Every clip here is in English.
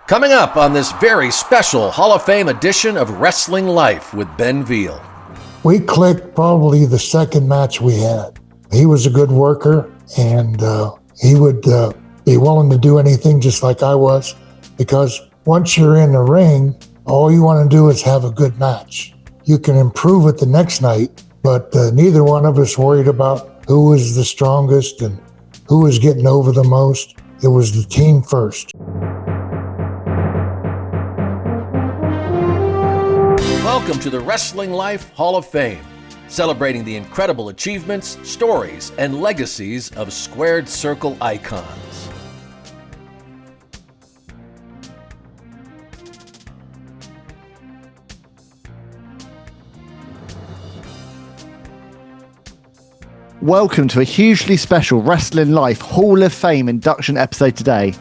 Coming up on this very special Hall of Fame edition of Wrestling Life with Ben Veal. We clicked probably the second match we had. He was a good worker, and he would be willing to do anything just like I was, because once you're in the ring, all you want to do is have a good match. You can improve it the next night, but neither one of us worried about who was the strongest and who was getting over the most. It was the team first. Welcome to the Wrestling Life Hall of Fame, celebrating the incredible achievements, stories, and legacies of squared circle icons. Welcome to a hugely special Wrestling Life Hall of Fame induction episode today.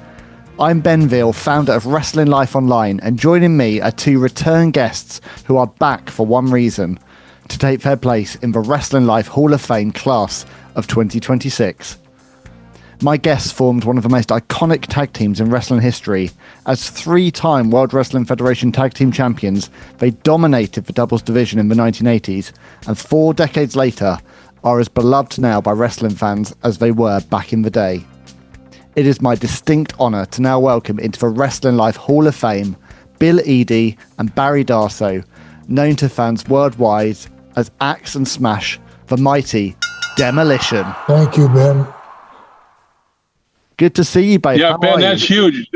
I'm Ben Veal, founder of Wrestling Life Online, and joining me are two return guests who are back for one reason: to take their place in the Wrestling Life Hall of Fame class of 2026. My guests formed one of the most iconic tag teams in wrestling history. As three-time World Wrestling Federation Tag Team Champions, they dominated the doubles division in the 1980s, and 4 decades later are as beloved now by wrestling fans as they were back in the day. It is my distinct honour to now welcome into the Wrestling Life Hall of Fame Bill Eadie and Barry Darsow, known to fans worldwide as Axe and Smash, the mighty Demolition. Thank you, Ben. Good to see you both. Yeah, How Ben, that's huge.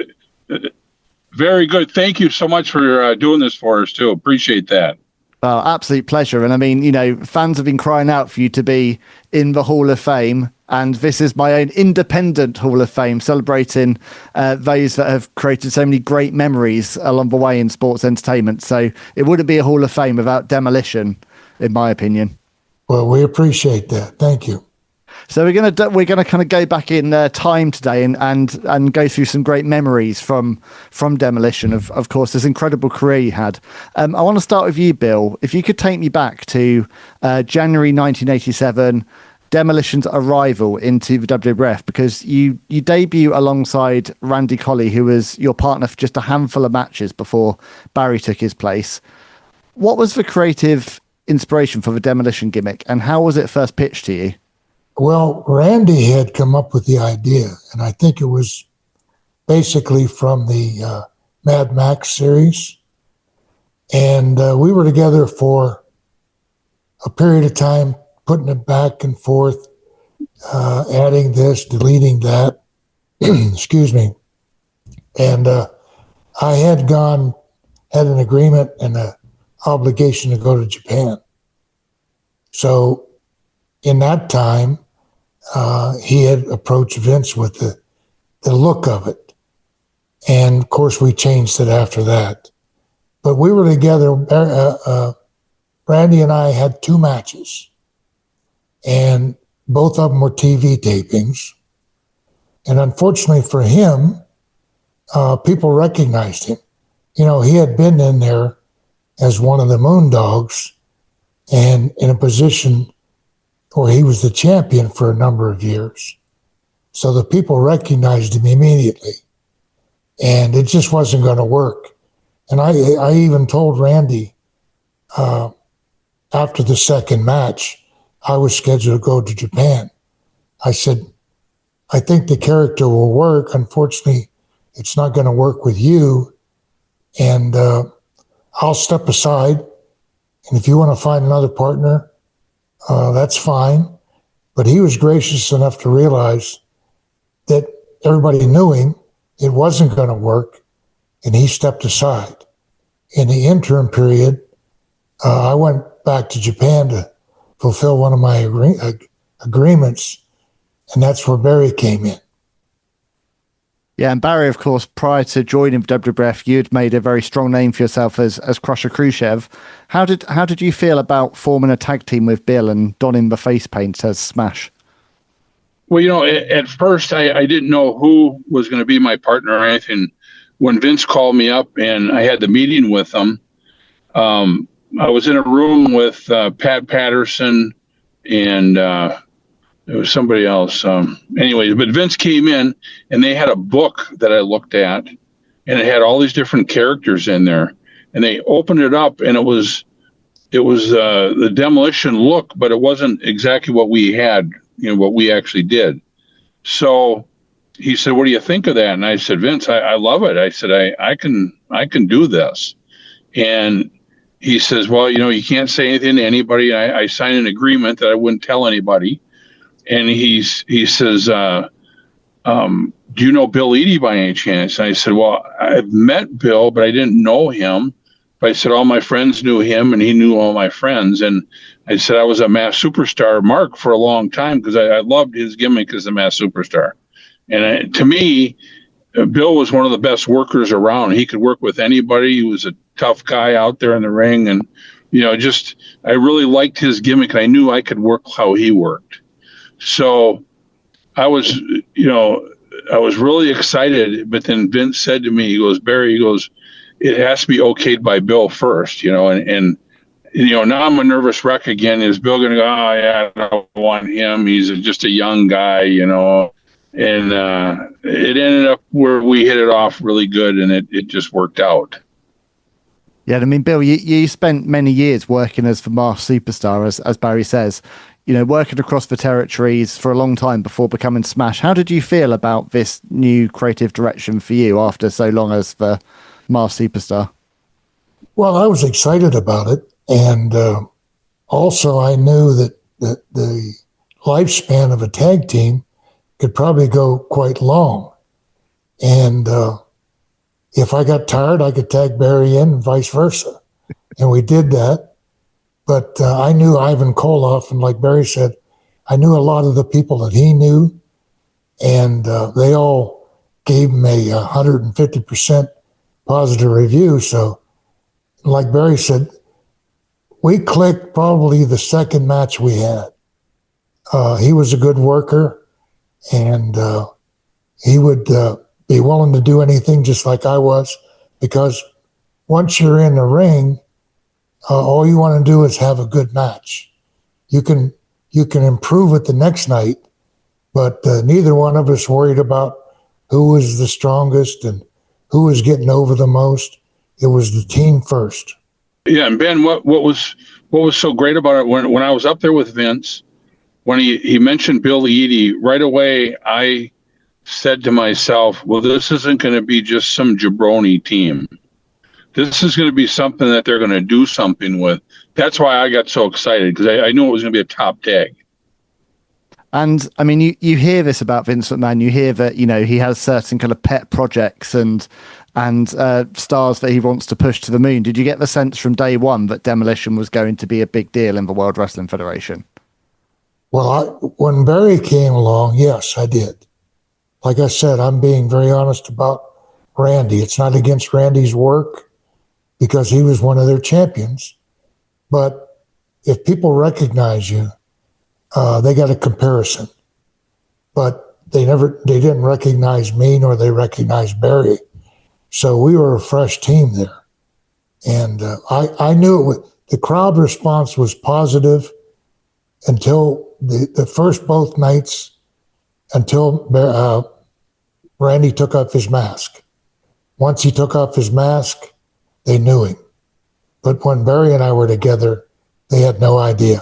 Very good. Thank you so much for doing this for us, too. Appreciate that. Oh, absolute pleasure. And I mean, you know, fans have been crying out for you to be in the Hall of Fame. And this is my own independent Hall of Fame, celebrating those that have created so many great memories along the way in sports entertainment. So it wouldn't be a Hall of Fame without Demolition, in my opinion. Well, we appreciate that. Thank you. So we're gonna kind of go back in time today and go through some great memories from Demolition. Of course, this incredible career you had. I want to start with you, Bill. If you could take me back to January 1987. Demolition's arrival into the WWF, because you debut alongside Randy Colley, who was your partner for just a handful of matches before Barry took his place. What was the creative inspiration for the Demolition gimmick, and how was it first pitched to you? Well, Randy had come up with the idea, and I think it was basically from the Mad Max series. And we were together for a period of time, putting it back and forth, adding this, deleting that, excuse me. And I had an agreement and an obligation to go to Japan. So in that time, he had approached Vince with the look of it. And of course, we changed it after that. But we were together, Randy and I had 2 matches. And both of them were TV tapings. And unfortunately for him, people recognized him. You know, he had been in there as one of the Moondogs and in a position where he was the champion for a number of years. So the people recognized him immediately. And it just wasn't going to work. And I even told Randy after the second match, I was scheduled to go to Japan. I said, I think the character will work. Unfortunately, it's not going to work with you. And I'll step aside. And if you want to find another partner, that's fine. But he was gracious enough to realize that everybody knew him. It wasn't going to work. And he stepped aside. In the interim period, I went back to Japan to fulfill one of my agreements, and that's where Barry came in. Yeah, and Barry, of course, prior to joining WWF, you'd made a very strong name for yourself as Crusher Khrushchev. How did you feel about forming a tag team with Bill and donning the face paint as Smash? Well, you know, at first I didn't know who was going to be my partner or anything. When Vince called me up and I had the meeting with him, I was in a room with Pat Patterson and there was somebody else. Anyways, but Vince came in and they had a book that I looked at and it had all these different characters in there. And they opened it up, and it was the Demolition look, but it wasn't exactly what we had, what we actually did. So he said, "What do you think of that?" And I said, "Vince, I love it." I said, I can do this. And he says, "Well, you can't say anything to anybody." I signed an agreement that I wouldn't tell anybody. And he says, "Do you know Bill Eadie by any chance?" And I said, "Well, I've met Bill, but I didn't know him." But I said, all my friends knew him, and he knew all my friends. And I said, I was a Masked Superstar Mark for a long time because I loved his gimmick as the Masked Superstar. And to me, Bill was one of the best workers around. He could work with anybody. He was a tough guy out there in the ring. And, I really liked his gimmick. And I knew I could work how he worked. So I was really excited. But then Vince said to me, he goes, "Barry," he goes, "it has to be okayed by Bill first, and now I'm a nervous wreck again. Is Bill going to go, "Oh yeah, I don't want him. He's just a young guy," and it ended up where we hit it off really good, and it just worked out. Yeah, I mean, Bill, you spent many years working as the Masked Superstar, as Barry says, working across the territories for a long time before becoming Smash. How did you feel about this new creative direction for you after so long as the Masked Superstar? Well, I was excited about it, and also I knew that the lifespan of a tag team could probably go quite long. And if I got tired, I could tag Barry in and vice versa. And we did that. But I knew Ivan Koloff, and like Barry said, I knew a lot of the people that he knew, and they all gave him a 150% positive review. So, like Barry said, we clicked probably the second match we had. He was a good worker, and he would be willing to do anything just like I was, because once you're in the ring, all you want to do is have a good match. You can improve it the next night, but neither one of us worried about who was the strongest and who was getting over the most. It was the team first. Yeah, and Ben, what was so great about it when I was up there with Vince, when he mentioned Bill Eadie, right away I said to myself, well, this isn't going to be just some jabroni team. This is going to be something that they're going to do something with. That's why I got so excited, because I knew it was going to be a top tag. And I mean, you hear this about Vince McMahon. You hear that, he has certain kind of pet projects and stars that he wants to push to the moon. Did you get the sense from day one that Demolition was going to be a big deal in the World Wrestling Federation? Well, when Barry came along, yes, I did. Like I said, I'm being very honest about Randy. It's not against Randy's work, because he was one of their champions. But if people recognize you, they got a comparison. But they didn't recognize me, nor they recognized Barry. So we were a fresh team there. And I knew the crowd response was positive until the first both nights, until Randy took off his mask. Once he took off his mask, they knew him. But when Barry and I were together, they had no idea.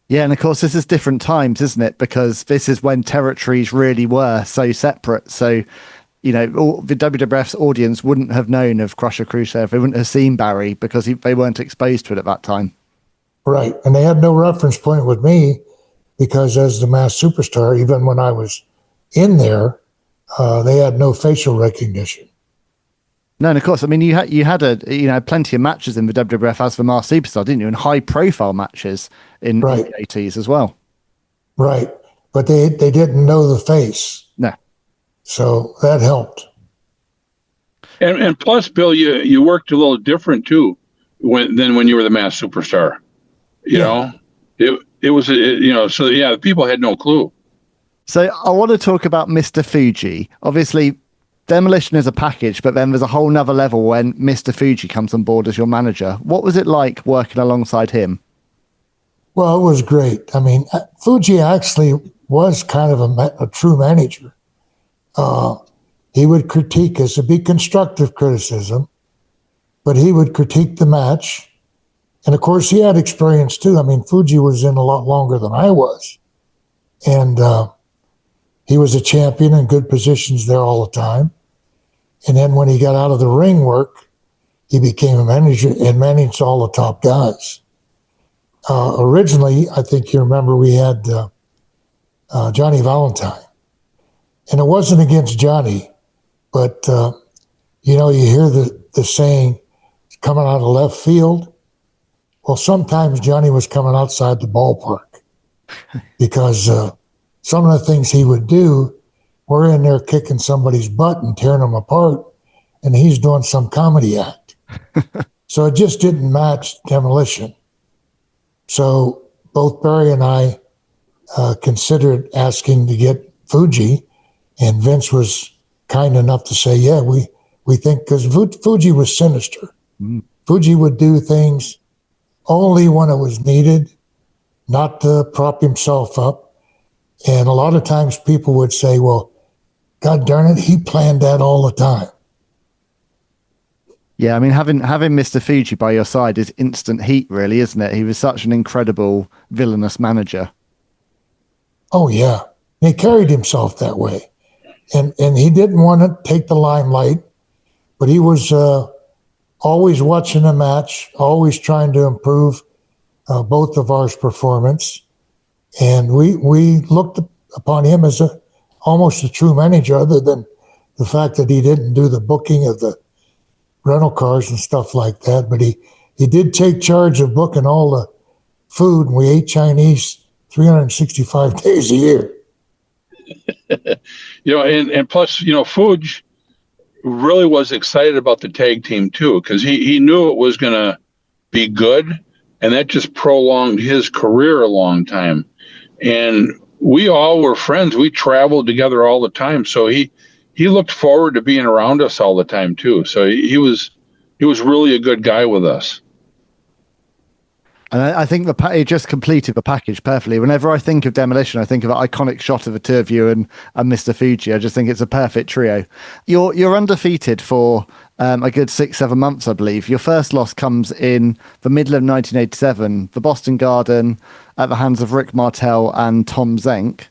Yeah, and of course, this is different times, isn't it? Because this is when territories really were so separate. So, the WWF's audience wouldn't have known of Crusher Khrushchev. They wouldn't have seen Barry because they weren't exposed to it at that time. Right. And they had no reference point with me, because as the Masked Superstar, even when I was in there, they had no facial recognition. No, and of course, I mean, you had plenty of matches in the WWF as the Masked Superstar, didn't you? And high-profile matches in the 80s as well. Right, but they didn't know the face. No, so that helped. And plus, Bill, you worked a little different too than when you were the Masked Superstar. You know, it was so yeah, the people had no clue. So I want to talk about Mr. Fuji. Obviously, Demolition is a package, but then there's a whole nother level when Mr. Fuji comes on board as your manager. What was it like working alongside him? Well, it was great. I mean, Fuji actually was kind of a true manager. he would critique us. It'd be constructive criticism, but he would critique the match. And of course, he had experience too. I mean, Fuji was in a lot longer than I was. And he was a champion in good positions there all the time. And then when he got out of the ring work, he became a manager and managed all the top guys. Originally, I think you remember we had Johnny Valentine. And it wasn't against Johnny, but, you hear the saying coming out of left field. Well, sometimes Johnny was coming outside the ballpark because some of the things he would do, we're in there kicking somebody's butt and tearing them apart, and he's doing some comedy act. So it just didn't match Demolition. So both Barry and I considered asking to get Fuji, and Vince was kind enough to say, yeah, we think, because Fuji was sinister. Fuji would do things only when it was needed, not to prop himself up. And a lot of times people would say, well, God darn it, he planned that all the time. Yeah, I mean, having Mr. Fuji by your side is instant heat, really, isn't it? He was such an incredible villainous manager. Oh, yeah. He carried himself that way. And he didn't want to take the limelight, but he was always watching a match, always trying to improve both of our performance. And we looked upon him as almost a true manager, other than the fact that he didn't do the booking of the rental cars and stuff like that. But he did take charge of booking all the food, and we ate Chinese 365 days a year. And plus, Fuji really was excited about the tag team too, because he knew it was going to be good, and that just prolonged his career a long time. And we all were friends. We traveled together all the time, so he looked forward to being around us all the time too. So he was really a good guy with us. And I think it just completed the package perfectly. Whenever I think of Demolition, I think of an iconic shot of the two of you and Mr. Fuji. I just think it's a perfect trio. You're undefeated for a good 6-7 months, I believe. Your first loss comes in the middle of 1987, the Boston Garden, at the hands of Rick Martel and Tom Zenk.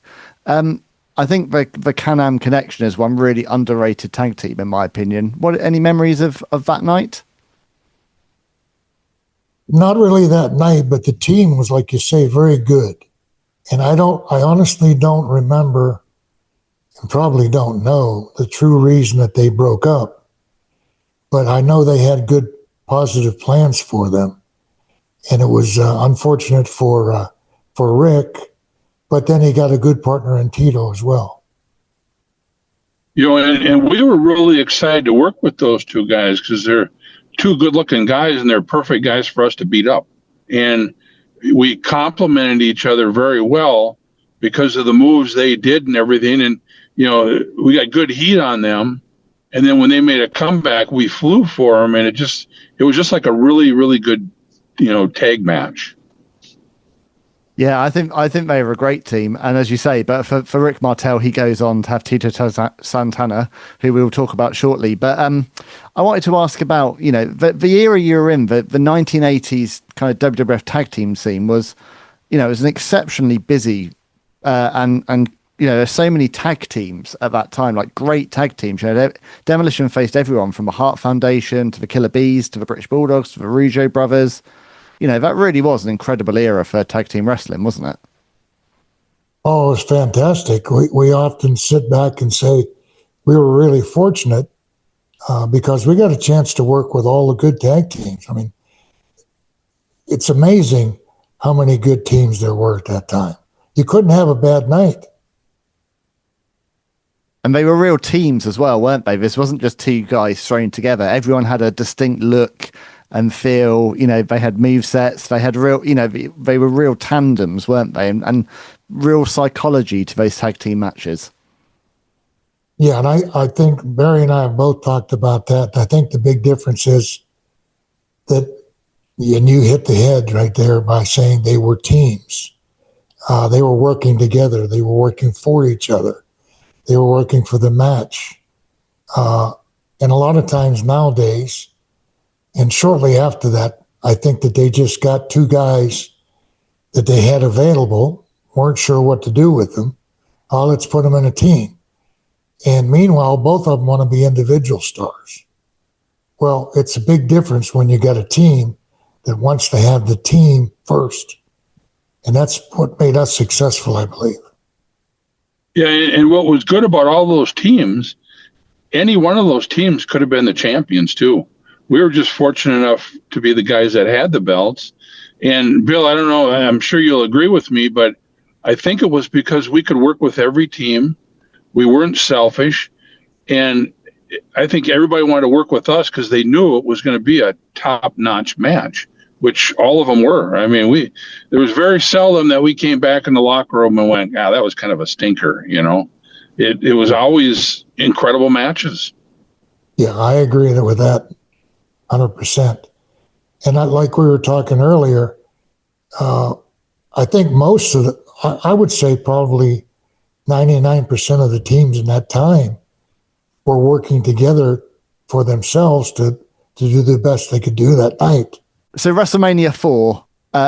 I think the Can-Am Connection is one really underrated tag team, in my opinion. Any memories of that night? Not really that night, but the team was, like you say, very good. And I honestly don't remember, and probably don't know, the true reason that they broke up. But I know they had good, positive plans for them. And it was unfortunate for Rick, but then he got a good partner in Tito as well. And we were really excited to work with those two guys, because they're two good-looking guys, and they're perfect guys for us to beat up. And we complemented each other very well because of the moves they did and everything. And, we got good heat on them. And then when they made a comeback, we flew for them, and it was just like a really, really good, tag match. Yeah, I think they were a great team. And as you say, but for Rick Martel, he goes on to have Tito Santana, who we'll talk about shortly. But I wanted to ask about, the era you were in, the 1980s kind of WWF tag team scene was, it was an exceptionally busy and there's so many tag teams at that time, like great tag teams. Demolition faced everyone from the Hart Foundation to the Killer Bees to the British Bulldogs to the Rougeau brothers. That really was an incredible era for tag team wrestling, wasn't it? Oh, it was fantastic. We often sit back and say we were really fortunate because we got a chance to work with all the good tag teams. I mean, it's amazing how many good teams there were at that time. You couldn't have a bad night. And they were real teams as well, weren't they? This wasn't just two guys thrown together. Everyone had a distinct look and feel. They had movesets. They had real, they were real tandems, weren't they? And real psychology to those tag team matches. Yeah, and I think Barry and I have both talked about that. I think the big difference is that, and you hit the head right there by saying they were teams. They were working together. They were working for each other. They were working for the match. And a lot of times nowadays, and shortly after that, I think that they just got two guys that they had available, weren't sure what to do with them. Oh, let's put them in a team. And meanwhile, both of them want to be individual stars. Well, it's a big difference when you got a team that wants to have the team first. And that's what made us successful, I believe. Yeah, and what was good about all those teams, any one of those teams could have been the champions too. We were just fortunate enough to be the guys that had the belts. And Bill, I don't know, I'm sure you'll agree with me, but I think it was because we could work with every team. We weren't selfish. And I think everybody wanted to work with us because they knew it was going to be a top-notch match, which all of them were. I mean, there was very seldom that we came back in the locker room and went, that was kind of a stinker, you know. It was always incredible matches. Yeah, I agree with that 100%. And like we were talking earlier, I think most of I would say probably 99% of the teams in that time were working together for themselves to do the best they could do that night. So WrestleMania 4,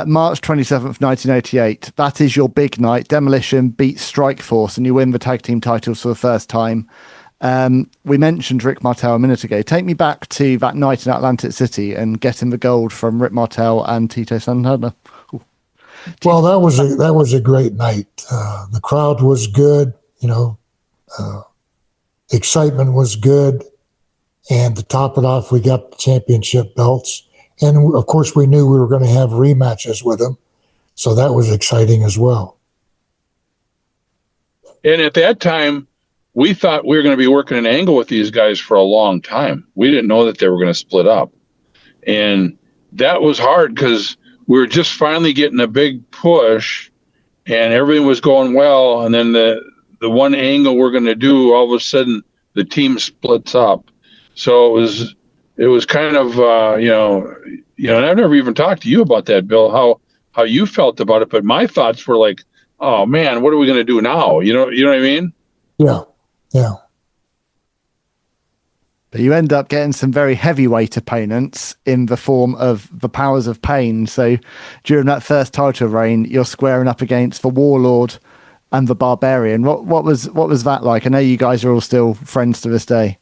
March 27th, 1988, that is your big night. Demolition beats Strikeforce and you win the tag team titles for the first time. We mentioned Rick Martel a minute ago. Take me back to that night in Atlantic City and getting the gold from Rick Martel and Tito Santana. Well, that was a great night. The crowd was good, excitement was good, and to top it off, we got the championship belts, and of course, we knew we were going to have rematches with them, so that was exciting as well. And at that time, we thought we were going to be working an angle with these guys for a long time. We didn't know that they were going to split up, and that was hard because we were just finally getting a big push and everything was going well. And then the one angle we're going to do, all of a sudden the team splits up. So it was kind of, and I've never even talked to you about that, Bill, how you felt about it. But my thoughts were like, oh man, what are we going to do now? You know what I mean? Yeah. Yeah. But you end up getting some very heavyweight opponents in the form of the Powers of Pain. So during that first title reign, you're squaring up against the Warlord and the Barbarian. What was that like? I know you guys are all still friends to this day.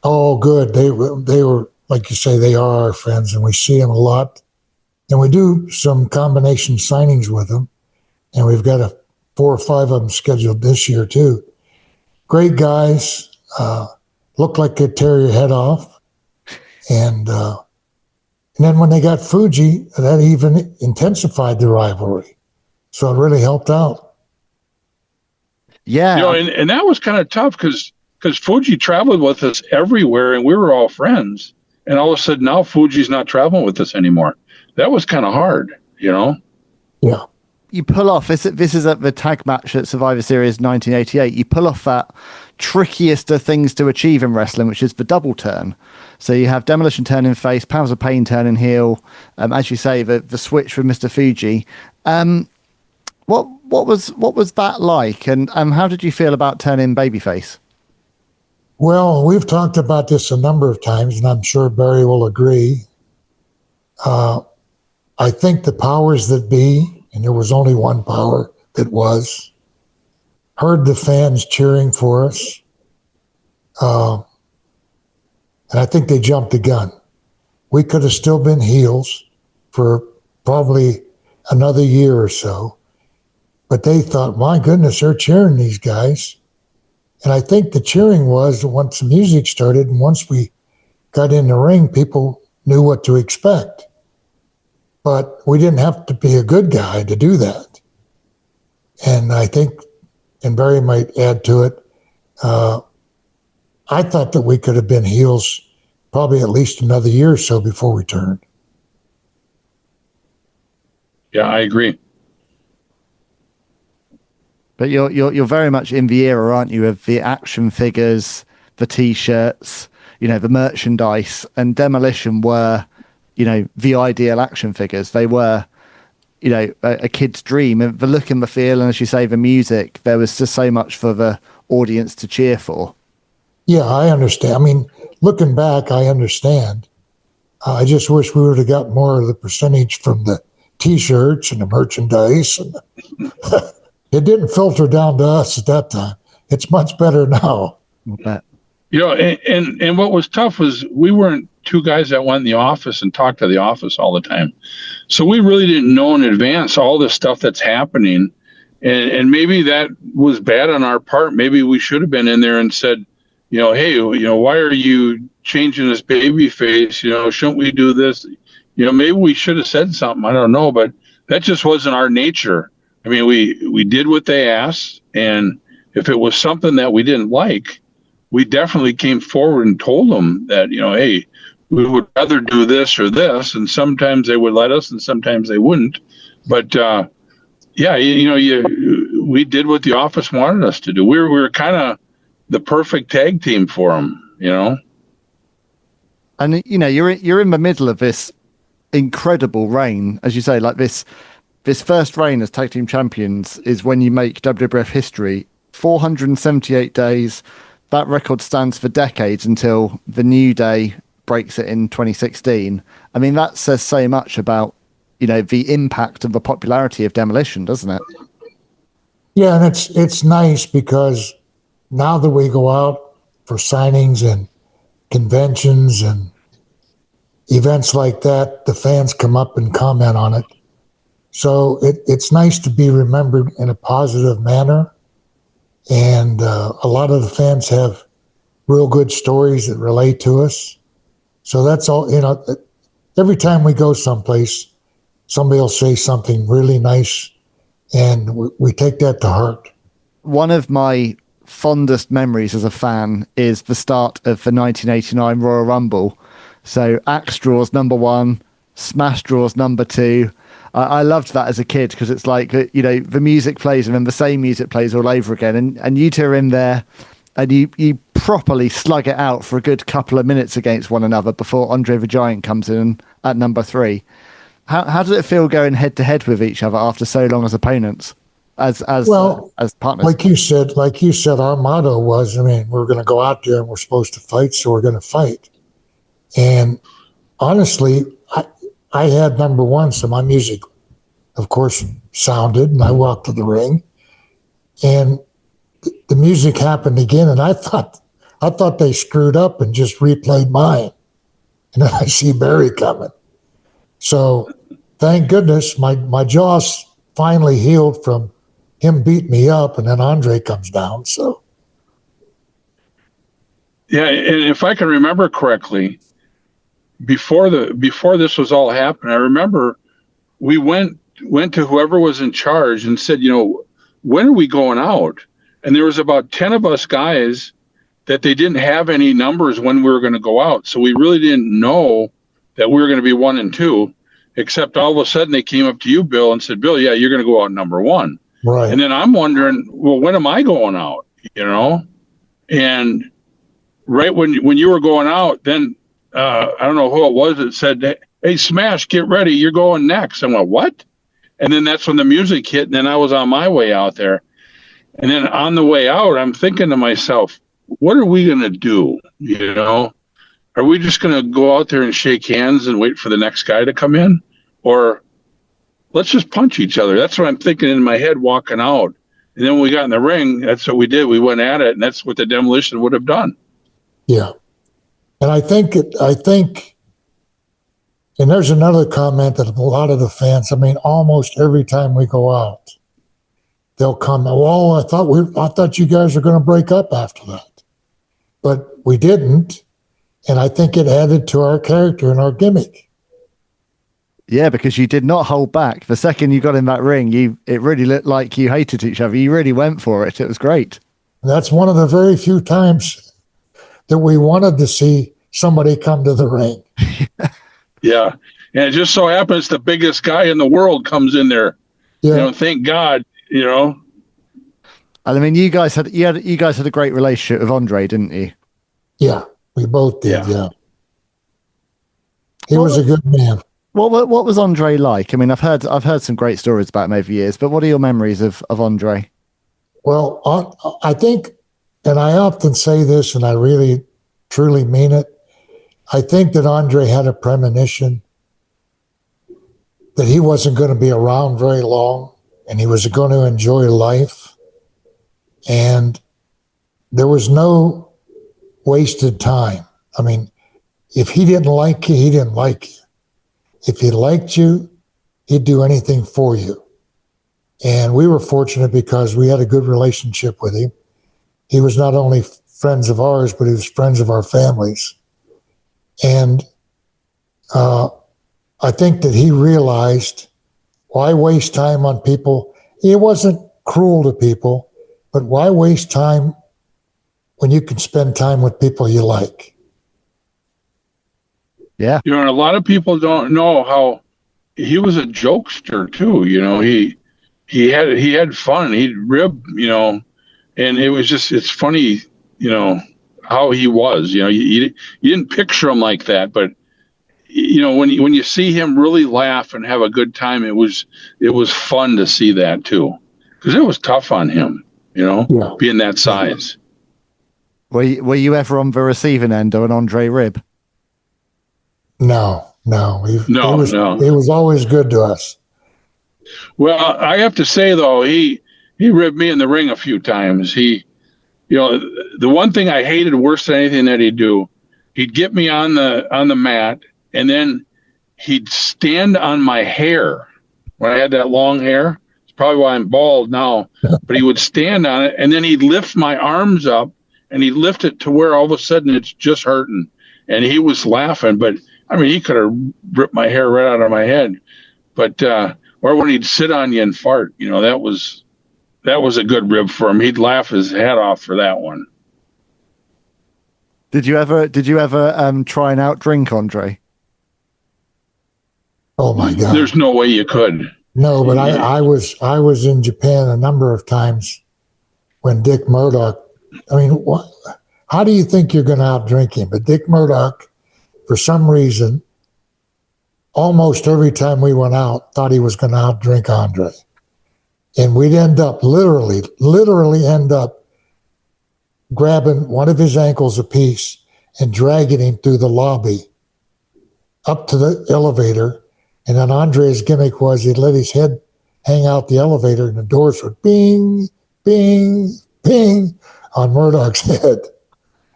Oh, good. They were, like you say, they are our friends, and we see them a lot. And we do some combination signings with them, and we've got 4 or 5 of them scheduled this year too. Great guys. Looked like they'd tear your head off. And then when they got Fuji, that even intensified the rivalry. So it really helped out. Yeah. And that was kind of tough because Fuji traveled with us everywhere and we were all friends. And all of a sudden now Fuji's not traveling with us anymore. That was kind of hard, Yeah. You pull off, this is at the tag match at Survivor Series 1988, you pull off that trickiest of things to achieve in wrestling, which is the double turn. So you have Demolition turning face, Powers of Pain turning heel, as you say, the switch with Mr. Fuji. What was that like, and how did you feel about turning babyface? Well, we've talked about this a number of times, and I'm sure Barry will agree. I think the powers that be, and there was only one power that heard the fans cheering for us. And I think they jumped the gun. We could have still been heels for probably another year or so. But they thought, my goodness, they're cheering these guys. And I think the cheering was once the music started and once we got in the ring, people knew what to expect. But we didn't have to be a good guy to do that. And I think, and Barry might add to it, I thought that we could have been heels probably at least another year or so before we turned. Yeah, I agree. But you're very much in the era, aren't you, of the action figures, the T-shirts, the merchandise, and Demolition were, the ideal action figures. They were, a kid's dream. And the look and the feel, and as you say, the music, there was just so much for the audience to cheer for. Yeah, I understand. I mean, looking back, I understand. I just wish we would have got more of the percentage from the T-shirts and the merchandise. And it didn't filter down to us at that time. It's much better now. I bet. You know, and what was tough was we weren't two guys that went in the office and talked to the office all the time. So we really didn't know in advance all this stuff that's happening. And maybe that was bad on our part. Maybe we should have been in there and said, you know, hey, you know, why are you changing this baby face? You know, shouldn't we do this? You know, maybe we should have said something. I don't know, but that just wasn't our nature. I mean, we did what they asked. And if it was something that we didn't like, we definitely came forward and told them that, you know, hey, we would rather do this or this. And sometimes they would let us and sometimes they wouldn't. But, yeah, we did what the office wanted us to do. We were kind of the perfect tag team for them, you know. And you know, you're in the middle of this incredible reign, as you say, like this first reign as tag team champions is when you make WWF history. 478 days. That record stands for decades until the New Day breaks it in 2016. I mean, that says so much about, you know, the impact of the popularity of Demolition, doesn't it? Yeah, and it's nice because now that we go out for signings and conventions and events like that, the fans come up and comment on it. So it's nice to be remembered in a positive manner. And a lot of the fans have real good stories that relate to us. So that's all, you know, every time we go someplace, somebody will say something really nice, and we take that to heart. One of my fondest memories as a fan is the start of the 1989 Royal Rumble. So Axe Draws #1, Smash Draws #2. I loved that as a kid because it's like, you know, the music plays and then the same music plays all over again. And you two are in there and you properly slug it out for a good couple of minutes against one another before Andre the Giant comes in at #3. How does it feel going head to head with each other after so long as opponents, as partners? Like you said, our motto was, I mean, we're going to go out there and we're supposed to fight, so we're going to fight. And honestly, I had #1, so my music, of course, sounded, and I walked to the ring, and the music happened again, and I thought they screwed up and just replayed mine, and then I see Barry coming. So thank goodness my jaws finally healed from him beating me up, and then Andre comes down. So yeah, and if I can remember correctly, before this was all happening, I remember we went to whoever was in charge and said, you know, when are we going out? And there was about 10 of us guys that they didn't have any numbers when we were going to go out. So we really didn't know that we were going to be 1 and 2, except all of a sudden they came up to you, Bill, and said, Bill, yeah, you're going to go out #1. Right. And then I'm wondering, well, when am I going out? You know? And right when you were going out, then I don't know who it was that said, hey, Smash, get ready. You're going next. I went, what? And then that's when the music hit. And then I was on my way out there. And then on the way out, I'm thinking to myself, what are we going to do? You know, are we just going to go out there and shake hands and wait for the next guy to come in? Or let's just punch each other. That's what I'm thinking in my head walking out. And then when we got in the ring, that's what we did. We went at it. And that's what the Demolition would have done. Yeah. And I think, and there's another comment that a lot of the fans, I mean, almost every time we go out, they'll come, well, I thought you guys were going to break up after that. But we didn't. And I think it added to our character and our gimmick. Yeah, because you did not hold back. The second you got in that ring, it really looked like you hated each other. You really went for it. It was great. That's one of the very few times that we wanted to see somebody come to the ring. Yeah. And it just so happens the biggest guy in the world comes in there. Yeah. You know, thank God, you know. I mean, you guys had a great relationship with Andre, didn't you? Yeah, we both did, yeah. He was a good man. What was Andre like? I mean, I've heard some great stories about him over the years, but what are your memories of Andre? Well, I think and I often say this, and I really, truly mean it. I think that Andre had a premonition that he wasn't going to be around very long and he was going to enjoy life. And there was no wasted time. I mean, if he didn't like you, he didn't like you. If he liked you, he'd do anything for you. And we were fortunate because we had a good relationship with him. He was not only friends of ours, but he was friends of our families. And I think that he realized, why waste time on people? He wasn't cruel to people, but why waste time when you can spend time with people you like? Yeah. You know, and a lot of people don't know how he was a jokester too. You know, he had fun. He'd rib, you know, and it's funny, you know, how he was. You know, you didn't picture him like that, but you know, when you see him really laugh and have a good time, it was fun to see that too, because it was tough on him, you know, being that size. Were you ever on the receiving end of an Andre rib? No. He No. was always good to us. Well, I have to say though, he ribbed me in the ring a few times. You know, the one thing I hated worse than anything that he'd do, he'd get me on the mat, and then he'd stand on my hair when I had that long hair. It's probably why I'm bald now. But he would stand on it, and then he'd lift my arms up, and he'd lift it to where all of a sudden it's just hurting. And he was laughing, but I mean, he could have ripped my hair right out of my head. But or when he'd sit on you and fart, you know, that was a good rib for him. He'd laugh his head off for that one. Did you ever try and outdrink Andre? Oh my God! There's no way you could. No, but I was in Japan a number of times when Dick Murdoch. I mean, how do you think you're going to outdrink him? But Dick Murdoch, for some reason, almost every time we went out, thought he was going to outdrink Andre. And we'd end up literally end up grabbing one of his ankles apiece and dragging him through the lobby up to the elevator. And then Andre's gimmick was he'd let his head hang out the elevator and the doors would bing, bing, bing on Murdoch's head.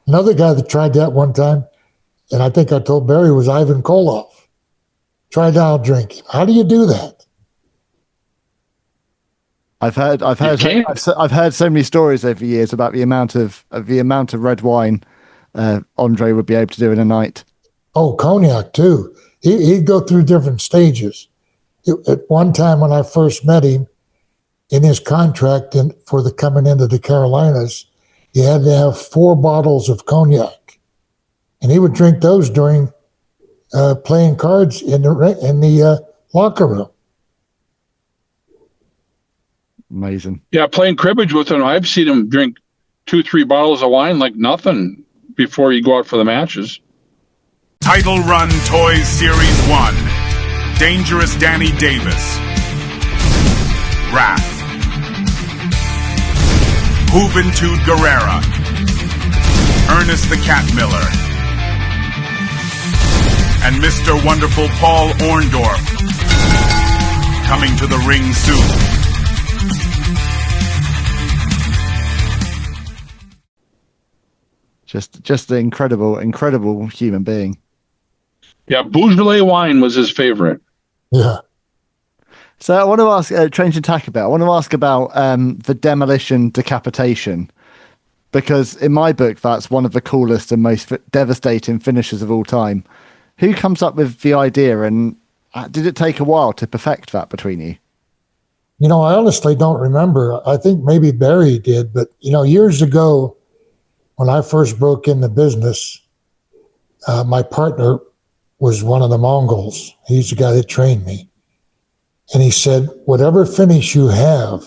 Another guy that tried that one time, and I think I told Barry, was Ivan Koloff. Tried to outdrink him. How do you do that? I've heard so many stories over the years about the amount of red wine Andre would be able to do in a night. Oh, cognac too. He'd go through different stages. At one time when I first met him, in his contract for the coming into the Carolinas, he had to have 4 bottles of cognac, and he would drink those during playing cards in the locker room. Amazing. Yeah, playing cribbage with him, I've seen him drink 2-3 bottles of wine like nothing before you go out for the matches. Title Run Toys Series 1. Dangerous Danny Davis. Wrath. Juventud Guerrera. Ernest the Cat Miller. And Mr. Wonderful Paul Orndorff. Coming to the ring soon. Just an incredible human being. Yeah, Beaujolais wine was his favorite. Yeah. So I want to ask, changing tack a bit, I want to ask about the Demolition decapitation, because in my book, that's one of the coolest and most devastating finishes of all time. Who comes up with the idea, and did it take a while to perfect that between you? You know, I honestly don't remember. I think maybe Barry did, but, you know, years ago, when I first broke into business, my partner was one of the Mongols. He's the guy that trained me. And he said, whatever finish you have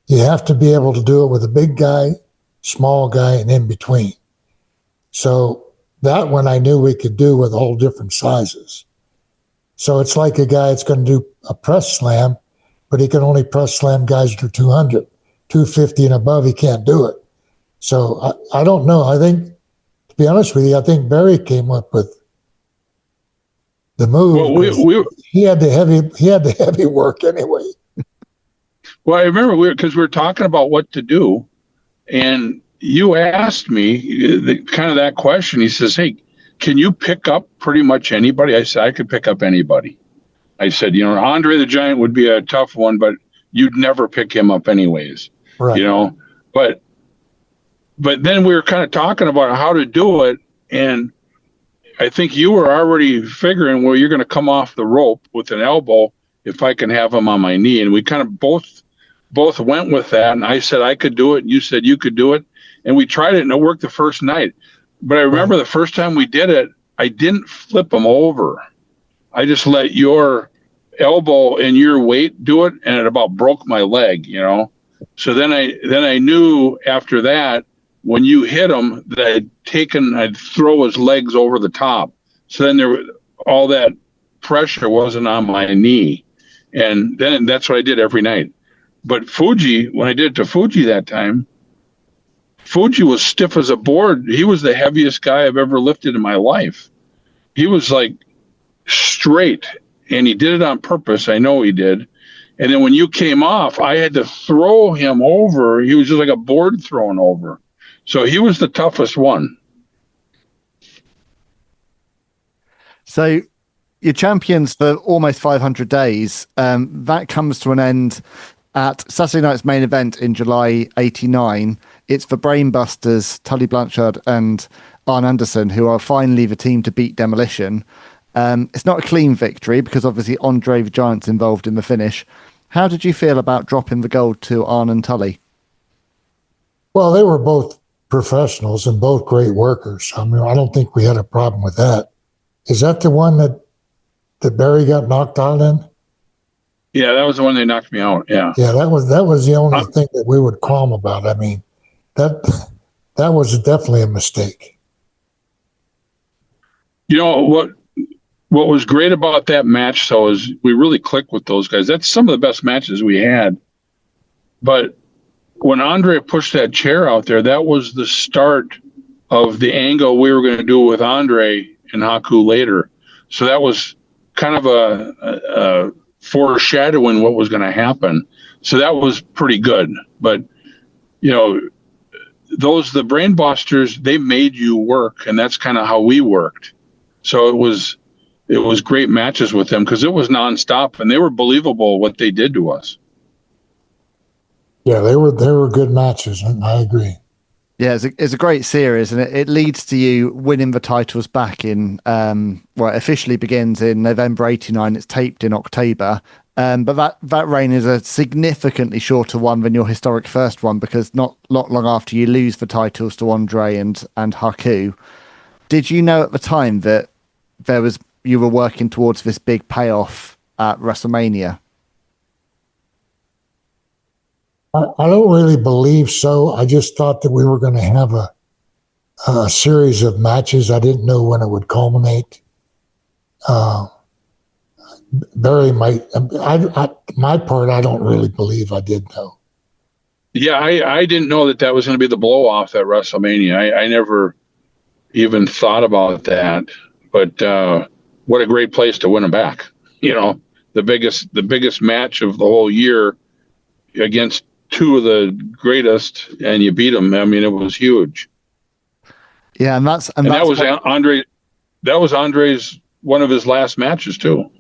to be able to do it with a big guy, small guy, and in between. So that one I knew we could do with all different sizes. So it's like a guy that's going to do a press slam, but he can only press slam guys that are 200, 250 and above, he can't do it. So I don't know. I think, to be honest with you, I think Barry came up with the move. Well, he had the heavy work anyway. Well, I remember because we were talking about what to do, and you asked me kind of that question. He says, "Hey, can you pick up pretty much anybody?" I said, "I could pick up anybody." I said, Andre the Giant would be a tough one, but you'd never pick him up anyways, right. But then we were kind of talking about how to do it, and I think you were already figuring, well, you're going to come off the rope with an elbow if I can have him on my knee, and we kind of both went with that, and I said I could do it, and you said you could do it, and we tried it, and it worked the first night. But I remember the first time we did it, I didn't flip him over. I just let your elbow and your weight do it, and it about broke my leg, So then I knew after that, when you hit him, that I'd throw his legs over the top. So then all that pressure wasn't on my knee, and then that's what I did every night. But Fuji, when I did it to Fuji that time, Fuji was stiff as a board. He was the heaviest guy I've ever lifted in my life. He was like straight, and he did it on purpose. I know he did. And then when you came off, I had to throw him over. He was just like a board thrown over. So he was the toughest one. So you're champions for almost 500 days. That comes to an end at Saturday night's main event in July 89. It's for Brainbusters, Tully Blanchard and Arn Anderson, who are finally the team to beat Demolition. It's not a clean victory because obviously Andre the Giant's involved in the finish. How did you feel about dropping the gold to Arn and Tully? Well, they were both professionals and both great workers. I mean, I don't think we had a problem with that. Is that the one that Barry got knocked out in? Yeah, that was the one they knocked me out. Yeah. Yeah, that was the only thing that we would qualm about. I mean, that was definitely a mistake. What was great about that match, though, is we really clicked with those guys. That's some of the best matches we had. But when Andre pushed that chair out there, that was the start of the angle we were going to do with Andre and Haku later. So that was kind of a foreshadowing what was going to happen. So that was pretty good. But, the Brainbusters, they made you work, and that's kind of how we worked. So it was great matches with them because it was nonstop, and they were believable what they did to us. Yeah, they were good matches, and I agree. Yeah, it's a great series, and it leads to you winning the titles back in, it officially begins in November 89. It's taped in October. But that reign is a significantly shorter one than your historic first one because not long after you lose the titles to Andre and Haku. Did you know at the time that you were working towards this big payoff at WrestleMania? I don't really believe so. I just thought that we were going to have a series of matches. I didn't know when it would culminate. Barry might. My part, I don't really believe I did know. Yeah, I didn't know that was going to be the blow off at WrestleMania. I never even thought about that. But what a great place to win them back. The biggest match of the whole year against two of the greatest, and you beat them. I mean, it was huge. Yeah, and that was Andre. That was Andre's one of his last matches too.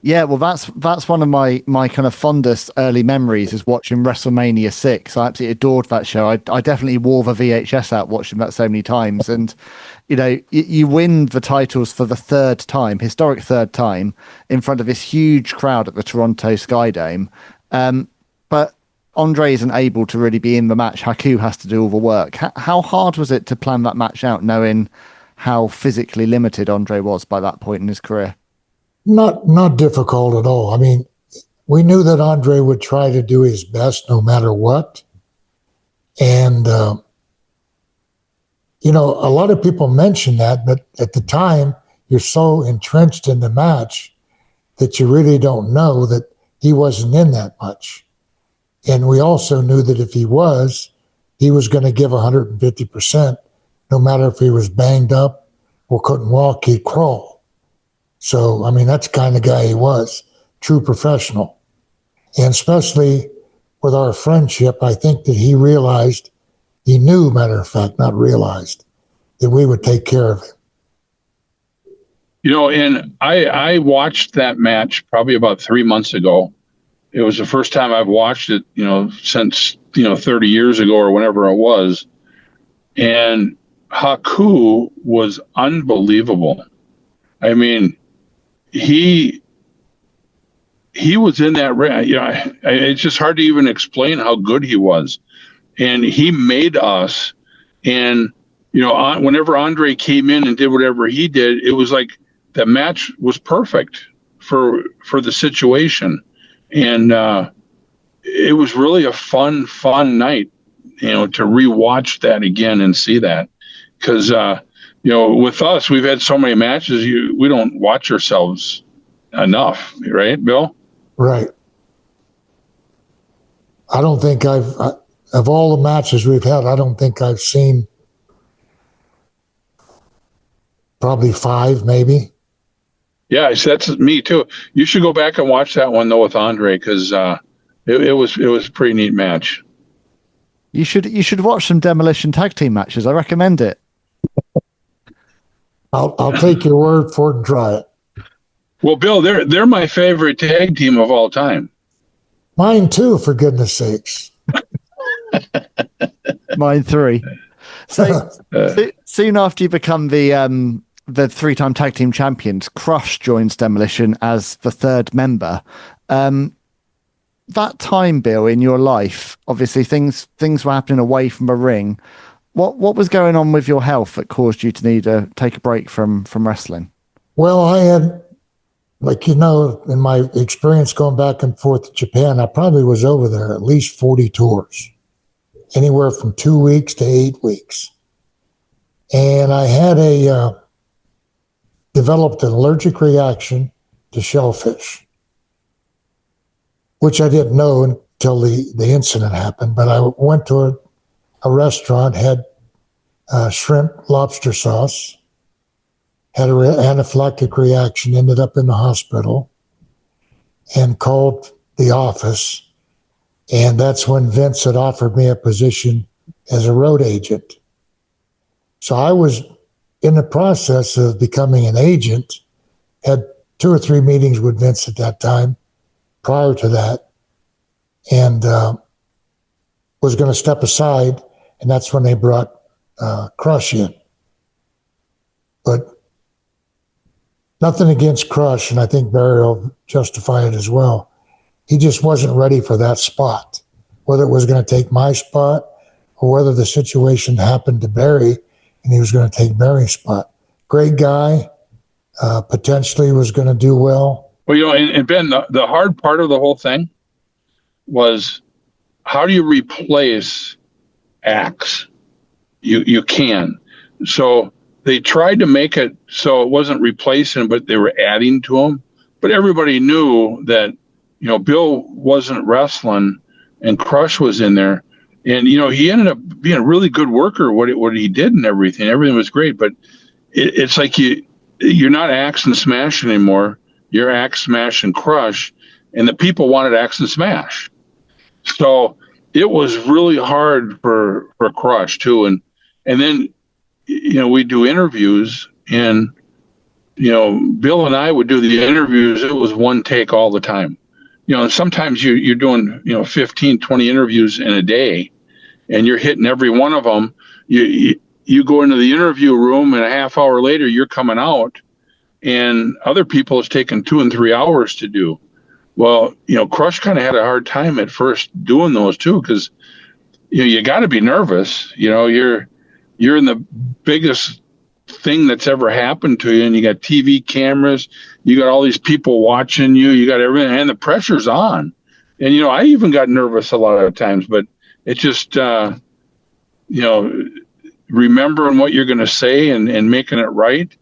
Yeah, well, that's one of my kind of fondest early memories is watching WrestleMania 6. I absolutely adored that show. I definitely wore the VHS out watching that so many times. And, you win the titles for the historic third time, in front of this huge crowd at the Toronto Skydome. But Andre isn't able to really be in the match. Haku has to do all the work. How hard was it to plan that match out, knowing how physically limited Andre was by that point in his career? Not difficult at all. I mean, we knew that Andre would try to do his best no matter what. And, a lot of people mention that, but at the time, you're so entrenched in the match that you really don't know that he wasn't in that much. And we also knew that if he was, he was going to give 150%, no matter if he was banged up or couldn't walk, he'd crawl. So, I mean, that's the kind of guy he was, true professional. And especially with our friendship, I think that he knew, matter of fact, not realized, that we would take care of him. You know, and I watched that match probably about 3 months ago. It was the first time I've watched it, since, 30 years ago or whenever it was. And Haku was unbelievable. I mean, he was in that ring. It's just hard to even explain how good he was. And he made us. And, whenever Andre came in and did whatever he did, it was like the match was perfect for the situation. And it was really a fun night, to rewatch that again and see that. Because, with us, we've had so many matches, we don't watch ourselves enough, right, Bill? Right. I don't think of all the matches we've had, I don't think I've seen probably 5, maybe. Yeah, that's me too. You should go back and watch that one though with Andre, because it was a pretty neat match. You should watch some Demolition tag team matches. I recommend it. I'll take your word for it and try it. Well, Bill, they're my favorite tag team of all time. Mine too, for goodness sakes. Mine 3. So soon after you become the 3-time tag team champions, Crush joins Demolition as the 3rd member. That time, Bill, in your life, obviously things were happening away from a ring. What was going on with your health that caused you to need to take a break from wrestling? Well, I had, in my experience going back and forth to Japan, I probably was over there at least 40 tours, anywhere from 2 weeks to 8 weeks. And I had developed an allergic reaction to shellfish, which I didn't know until the incident happened. But I went to a restaurant, had shrimp lobster sauce, had an anaphylactic reaction, ended up in the hospital, and called the office. And that's when Vince had offered me a position as a road agent. So I was in the process of becoming an agent, had 2 or 3 meetings with Vince at that time prior to that, and was going to step aside, and that's when they brought Crush in. But nothing against Crush, and I think Barry will justify it as well. He just wasn't ready for that spot, whether it was going to take my spot or whether the situation happened to Barry and he was going to take Barry's spot. Great guy, potentially was going to do well. Well, and Ben, the hard part of the whole thing was, how do you replace acts? You can. So they tried to make it so it wasn't replacing, but they were adding to them. But everybody knew that, Bill wasn't wrestling and Crush was in there. And, he ended up being a really good worker, what he did and everything. Everything was great. But it's like you're not Axe and Smash anymore. You're Axe, Smash, and Crush. And the people wanted Axe and Smash. So it was really hard for Crush, too. And then, we do interviews. And, Bill and I would do the interviews. It was one take all the time. Sometimes you're doing, 15, 20 interviews in a day, and you're hitting every one of them. You go into the interview room, and a half hour later, you're coming out, and other people it's taken 2 and 3 hours to do. Well, Crush kind of had a hard time at first doing those too, because you got to be nervous. You're in the biggest thing that's ever happened to you, and you got TV cameras, you got all these people watching you, you got everything, and the pressure's on. And I even got nervous a lot of times, but it's just remembering what you're going to say and making it right.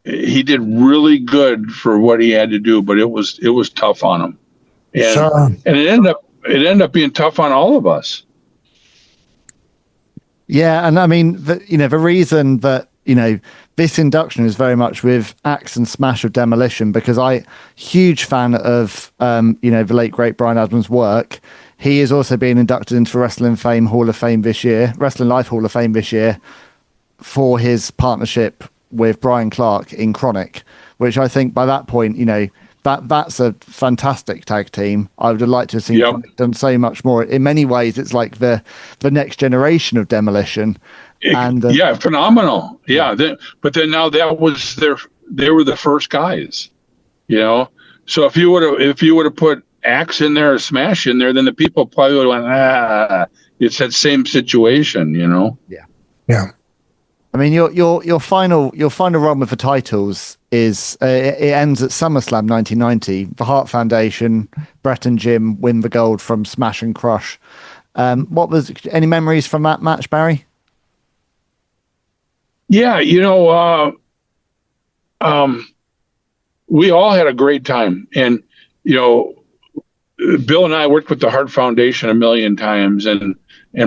He did really good for what he had to do, but it was tough on him, and it ended up being tough on all of us. Yeah, and I mean, the reason that this induction is very much with Axe and Smash of Demolition, because huge fan of the late great Brian Adams' work. He is also being inducted into Wrestling Fame Hall of Fame this year, Wrestling Life Hall of Fame this year, for his partnership with Brian Clark in Chronic, which I think by that point, that's a fantastic tag team. I would have liked to have seen Chronic done so much more. In many ways, it's like the next generation of Demolition. Phenomenal. Yeah. But then now that was they were the first guys, So if you would have put Axe in there or Smash in there, then the people probably would have went, it's that same situation, Yeah. Yeah. I mean, your final run with the titles is it ends at SummerSlam 1990. The Hart Foundation, Brett and Jim win the gold from Smash and Crush. What was any memories from that match, Barry? Yeah, we all had a great time, and Bill and I worked with the Hart Foundation a million times, and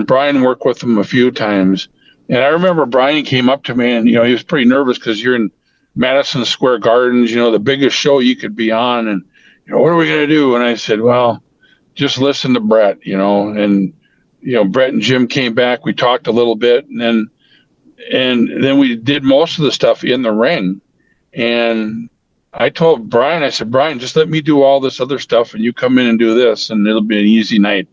Brian worked with them a few times. And I remember Brian came up to me, and he was pretty nervous because you're in Madison Square Gardens, the biggest show you could be on, and what are we going to do? And I said, well, just listen to Brett, and Brett and Jim came back. We talked a little bit, and then we did most of the stuff in the ring. And I told Brian, I said, Brian, just let me do all this other stuff, and you come in and do this, and it'll be an easy night.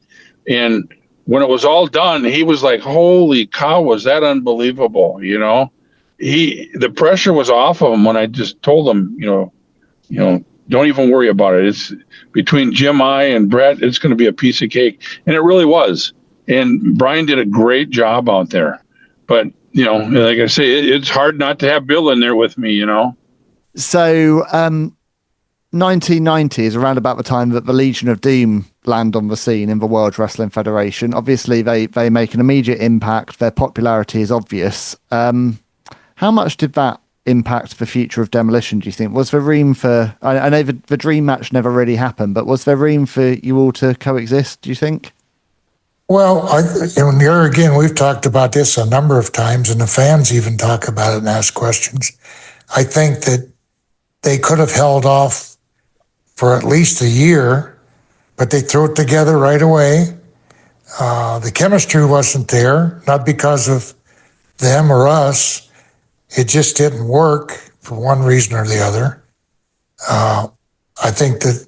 And when it was all done, he was like, holy cow, was that unbelievable? The pressure was off of him when I just told him, don't even worry about it. It's between Jim, I, and Brett, it's going to be a piece of cake. And it really was. And Brian did a great job out there. But, like I say, it's hard not to have Bill in there with me, So 1990 is around about the time that the Legion of Doom land on the scene in the World Wrestling Federation. Obviously, they make an immediate impact. Their popularity is obvious. How much did that impact the future of Demolition, do you think? Was there room for... I know the dream match never really happened, but was there room for you all to coexist, do you think? Well, here again, we've talked about this a number of times, and the fans even talk about it and ask questions. I think that they could have held off for at least a year, but they threw it together right away. The chemistry wasn't there, not because of them or us. It just didn't work for one reason or the other. I think that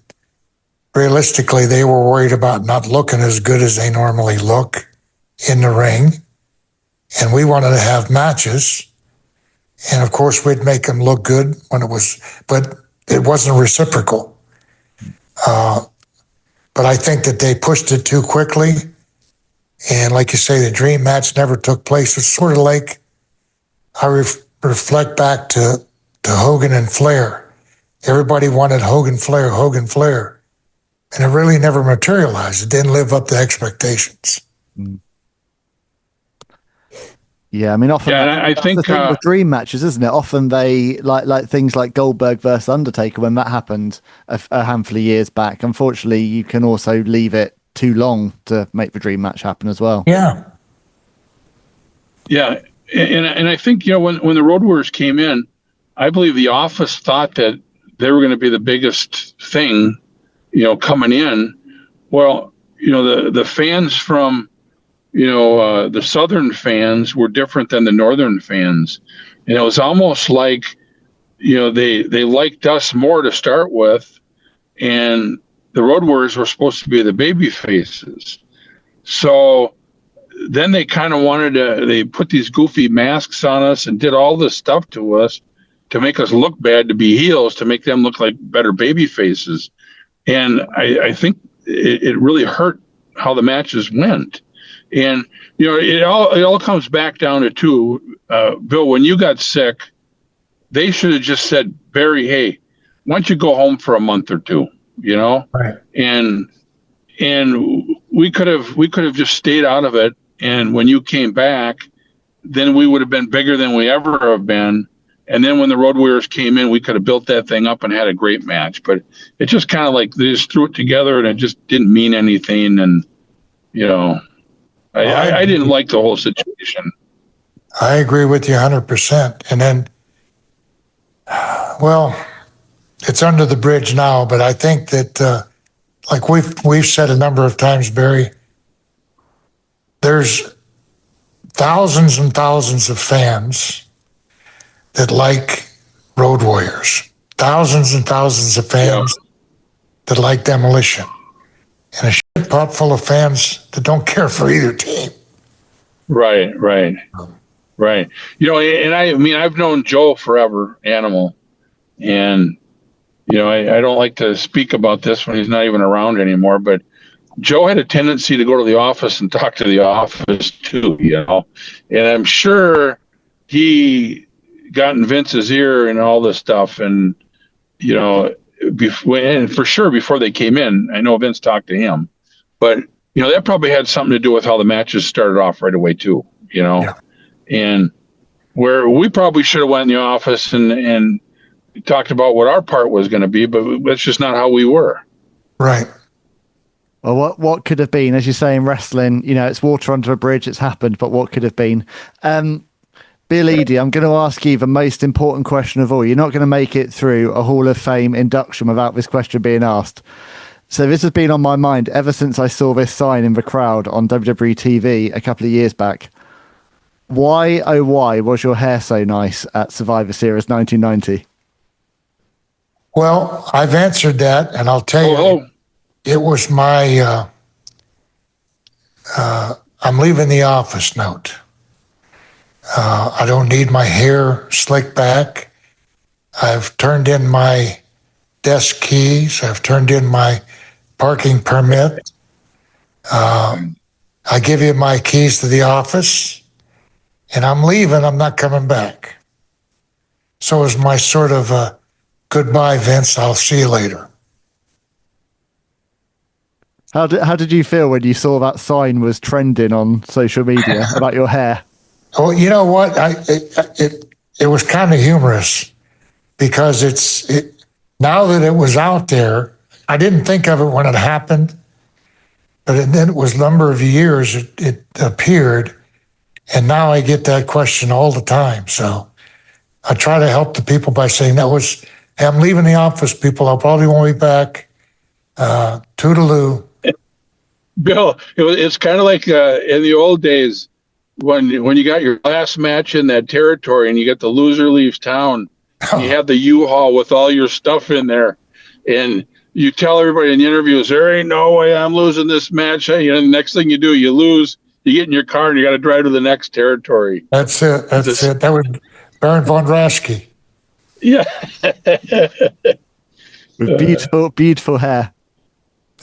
realistically, they were worried about not looking as good as they normally look in the ring. And we wanted to have matches. And of course, we'd make them look good but it wasn't reciprocal. But I think that they pushed it too quickly. And like you say, the dream match never took place. It's sort of like I reflect back to Hogan and Flair. Everybody wanted Hogan, Flair. And it really never materialized. It didn't live up to expectations. Yeah, I mean, often I think the thing with dream matches, isn't it? Often they like things like Goldberg versus Undertaker when that happened a handful of years back. Unfortunately, you can also leave it too long to make the dream match happen as well. Yeah. Yeah, and I think when the Road Warriors came in, I believe the office thought that they were going to be the biggest thing, coming in. Well, the fans from the Southern fans were different than the Northern fans. And it was almost like, they liked us more to start with. And the Road Warriors were supposed to be the baby faces. So then they kind of they put these goofy masks on us and did all this stuff to us to make us look bad, to be heels, to make them look like better baby faces. And I think it really hurt how the matches went. And, it all comes back down to Bill, when you got sick, they should have just said, Barry, hey, why don't you go home for a month or two, Right. And we could have just stayed out of it. And when you came back, then we would have been bigger than we ever have been. And then when the Road Warriors came in, we could have built that thing up and had a great match. But it just kind of like they just threw it together and it just didn't mean anything. And, I didn't like the whole situation. I agree with you 100%. And then, well, it's under the bridge now, but I think that, like we've said a number of times, Barry, there's thousands and thousands of fans that like Road Warriors, thousands and thousands of fans that like Demolition, and a shit pot full of fans that don't care for either team. Right. You know, and I mean, I've known Joe forever, Animal, and you know, I don't like to speak about this when he's not even around anymore, but Joe had a tendency to go to the office and talk to the office too, you know, and I'm sure he got in Vince's ear and all this stuff. And, you know, and for sure before they came in, I know Vince talked to him, but, you know, that probably had something to do with how the matches started off right away too, you know, and where we probably should have went in the office and talked about what our part was going to be, but that's just not how we were. Right. Well, what could have been, as you say in wrestling, you know, it's water under a bridge, it's happened, but what could have been? Bill Eadie, I'm going to ask you the most important question of all. You're not going to make it through a Hall of Fame induction without this question being asked. So this has been on my mind ever since I saw this sign in the crowd on WWE TV a couple of years back. Why, oh why, was your hair so nice at Survivor Series 1990? Well, I've answered that, and I'll tell you, it was my I'm leaving the office note. I don't need my hair slicked back. I've turned in my desk keys. I've turned in my parking permit. I give you my keys to the office, and I'm leaving. I'm not coming back. So it was my sort of goodbye, Vince. I'll see you later. How did you feel when you saw that sign was trending on social media about your hair? Oh, you know what? It was kind of humorous because now that it was out there, I didn't think of it when it happened, but then it was a number of years it appeared, and now I get that question all the time. So I try to help the people by saying hey, I'm leaving the office, people. I'll probably won't be back. Toodaloo. Bill, it's kind of like in the old days when you got your last match in that territory and you get the loser leaves town. You have the U-Haul with all your stuff in there, and you tell everybody in the interviews, there ain't no way I'm losing this match. Hey, and the next thing you do, you lose. You get in your car and you got to drive to the next territory. That's it. That was Baron von Raschke. Yeah. With beautiful hair.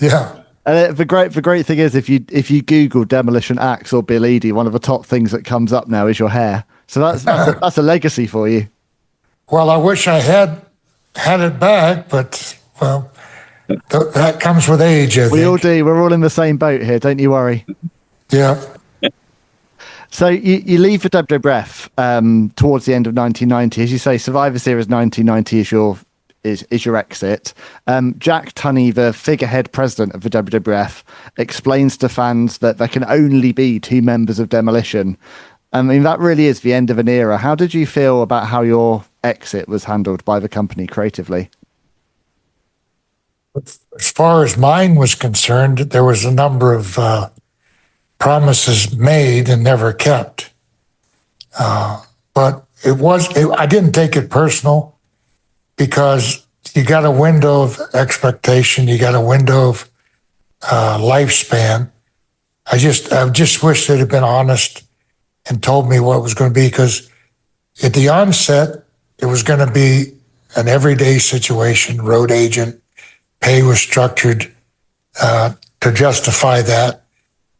Yeah. And the great thing is, if you Google Demolition Axe or Bill Eadie, one of the top things that comes up now is your hair. So that's a legacy for you. Well, I wish I had it back, but well, that comes with age. I think. We all do. We're all in the same boat here. Don't you worry. Yeah. So you leave for WWF towards the end of 1990, as you say. Survivor Series 1990 is your exit. Jack Tunney, the figurehead president of the WWF, explains to fans that there can only be two members of Demolition. I mean, that really is the end of an era. How did you feel about how your exit was handled by the company creatively? As far as mine was concerned, there was a number of promises made and never kept. But I didn't take it personal, because you got a window of expectation, you got a window of lifespan. I just wish they'd have been honest and told me what it was going to be, because at the onset, it was going to be an everyday situation, road agent, pay was structured to justify that.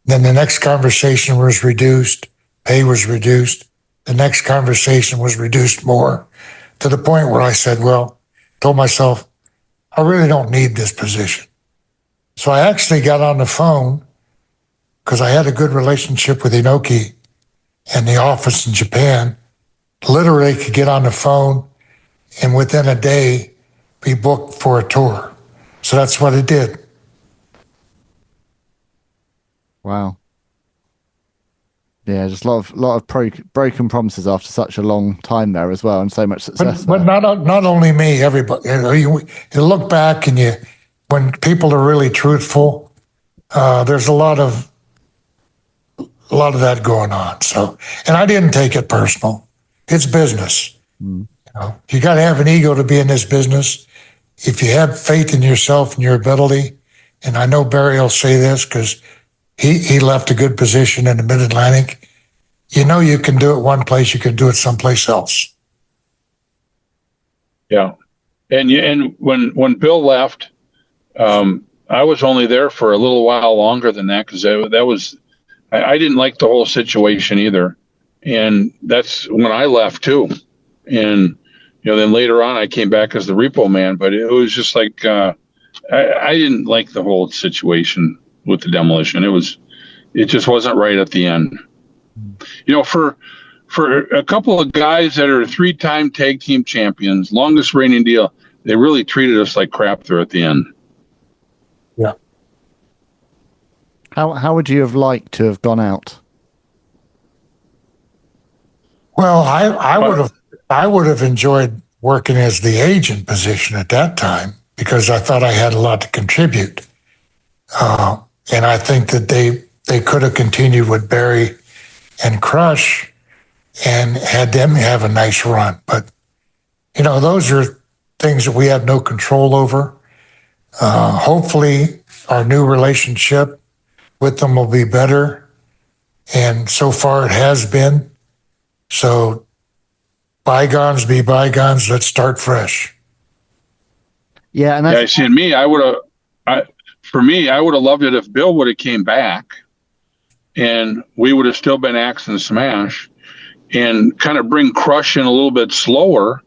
Then the next conversation was reduced, pay was reduced. The next conversation was reduced more, to the point where I said, told myself, I really don't need this position. So I actually got on the phone, because I had a good relationship with Inoki and the office in Japan. Literally could get on the phone and within a day be booked for a tour. So that's what I did. Wow. Yeah, just a lot of broken promises after such a long time there as well, and so much success. But not only me, everybody. You look back and when people are really truthful, there's a lot of that going on. So, and I didn't take it personal. It's business. You got to have an ego to be in this business. If you have faith in yourself and your ability, and I know Barry will say this because he left a good position in the Mid-Atlantic. You can do it one place, you can do it someplace else. Yeah. And when Bill left, I was only there for a little while longer than that because I didn't like the whole situation either. And that's when I left too. And, then later on I came back as the repo man, but it was just like, I didn't like the whole situation with the Demolition. It just wasn't right at the end. For a couple of guys that are 3-time tag team champions, longest reigning deal, they really treated us like crap there at the end. Yeah. How would you have liked to have gone out? Well, I would have enjoyed working as the agent position at that time because I thought I had a lot to contribute. And I think that they could have continued with Barry and Crush and had them have a nice run. But, those are things that we have no control over. Hopefully our new relationship with them will be better. And so far it has been. So bygones be bygones. Let's start fresh. Yeah. And that's, see, me, I would have loved it if Bill would have came back and we would have still been Axe and Smash and kind of bring Crush in a little bit slower.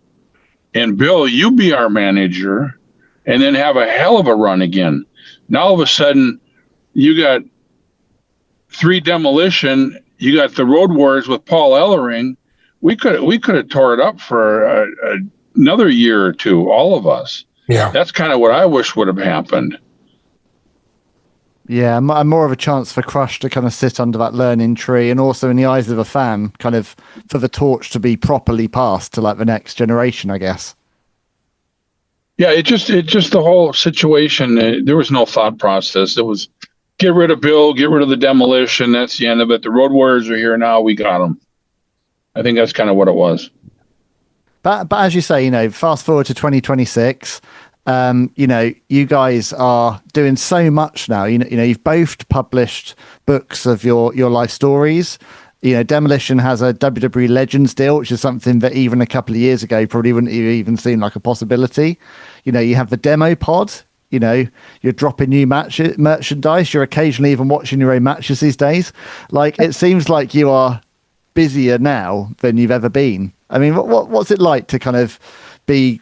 And Bill, you be our manager and then have a hell of a run again. Now, all of a sudden, you got 3 Demolition. You got the Road Warriors with Paul Ellering. We could have tore it up for another year or two, all of us. Yeah. That's kind of what I wish would have happened. Yeah, more of a chance for Crush to kind of sit under that learning tree, and also in the eyes of a fan, kind of for the torch to be properly passed to like the next generation, I guess. Yeah, it just the whole situation. There was no thought process. It was get rid of Bill, get rid of the Demolition. That's the end of it. The Road Warriors are here now. We got them. I think that's kind of what it was. But as you say, fast forward to 2026. You guys are doing so much now. You've both published books of your life stories. Demolition has a WWE Legends deal, which is something that even a couple of years ago probably wouldn't even seem like a possibility. You have the demo pod. You're dropping new merchandise. You're occasionally even watching your own matches these days. Like, it seems like you are busier now than you've ever been. I mean, what's it like to kind of be,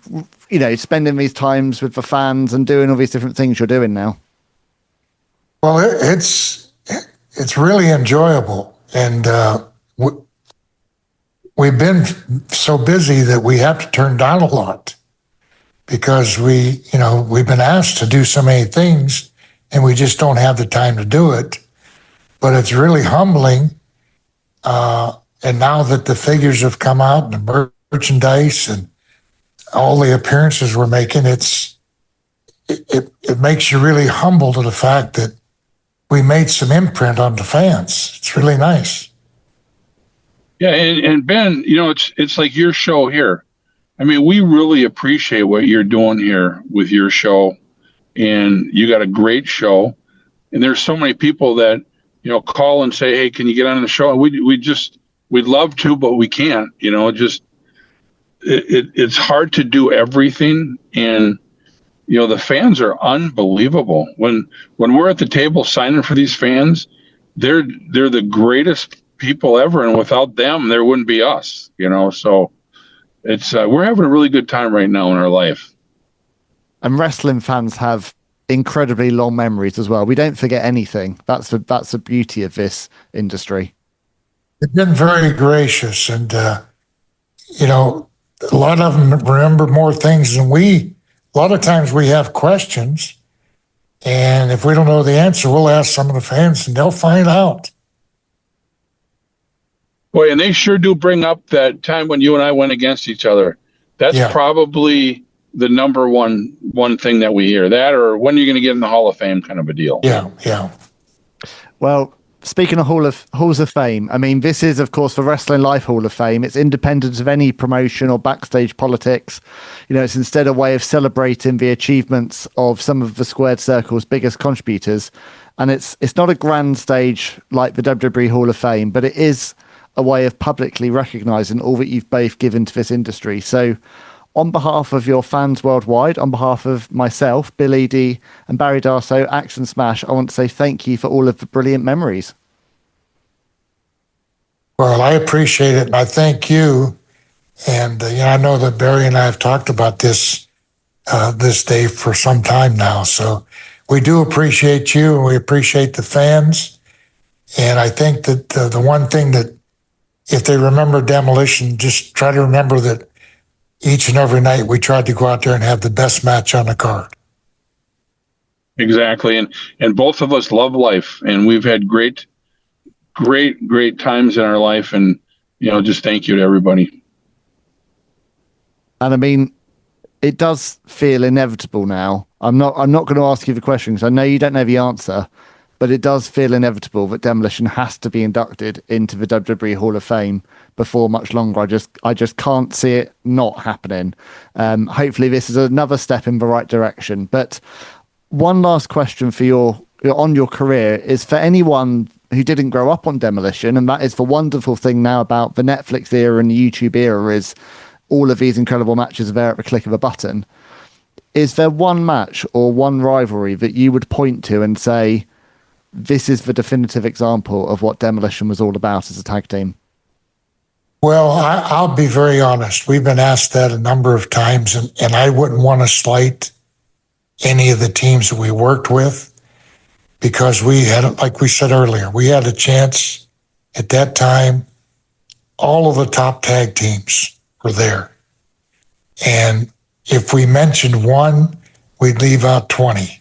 spending these times with the fans and doing all these different things you're doing now? Well, it's really enjoyable. And we've been so busy that we have to turn down a lot because we've been asked to do so many things and we just don't have the time to do it. But it's really humbling. And now that the figures have come out and the merchandise and all the appearances we're making, it makes you really humble to the fact that we made some imprint on the fans. It's really nice. Yeah, and Ben, it's like your show here. I mean, we really appreciate what you're doing here with your show, and you got a great show. And there's so many people that call and say, "Hey, can you get on the show?" And we'd love to, but we can't. It's hard to do everything, and the fans are unbelievable. When we're at the table signing for these fans, they're the greatest people ever, and without them, there wouldn't be us. So it's we're having a really good time right now in our life. And wrestling fans have incredibly long memories as well. We don't forget anything. That's the beauty of this industry. They've been very gracious, and a lot of them remember more things than we. A lot of times we have questions, and if we don't know the answer, we'll ask some of the fans, and they'll find out. Boy, and they sure do bring up that time when you and I went against each other. That's probably the number one thing that we hear. That, or when you're going to get in the Hall of Fame, kind of a deal. Yeah. Well, speaking of halls of fame, I mean, this is, of course, the Wrestling Life Hall of Fame. It's independent of any promotion or backstage politics. You know, it's instead a way of celebrating the achievements of some of the Squared Circle's biggest contributors. And it's not a grand stage like the WWE Hall of Fame, but it is a way of publicly recognizing all that you've both given to this industry. So on behalf of your fans worldwide, on behalf of myself, Bill Eadie and Barry Darsow, Action Smash, I want to say thank you for all of the brilliant memories. Well, I appreciate it. I thank you. And, I know that Barry and I have talked about this day for some time now. So we do appreciate you, and we appreciate the fans. And I think that the one thing that, if they remember Demolition, just try to remember that each and every night we tried to go out there and have the best match on the card. Exactly. And both of us love life, and we've had great times in our life. And, just thank you to everybody. And I mean, it does feel inevitable now. I'm not going to ask you the question because I know you don't know the answer, but it does feel inevitable that Demolition has to be inducted into the WWE Hall of Fame before much longer. I just can't see it not happening. Hopefully this is another step in the right direction. But one last question for your career is for anyone who didn't grow up on Demolition, and that is the wonderful thing now about the Netflix era and the YouTube era, is all of these incredible matches are there at the click of a button. Is there one match or one rivalry that you would point to and say, this is the definitive example of what Demolition was all about as a tag team? Well, I'll be very honest. We've been asked that a number of times, and I wouldn't want to slight any of the teams that we worked with, because we had, like we said earlier, we had a chance at that time. All of the top tag teams were there. And if we mentioned one, we'd leave out 20.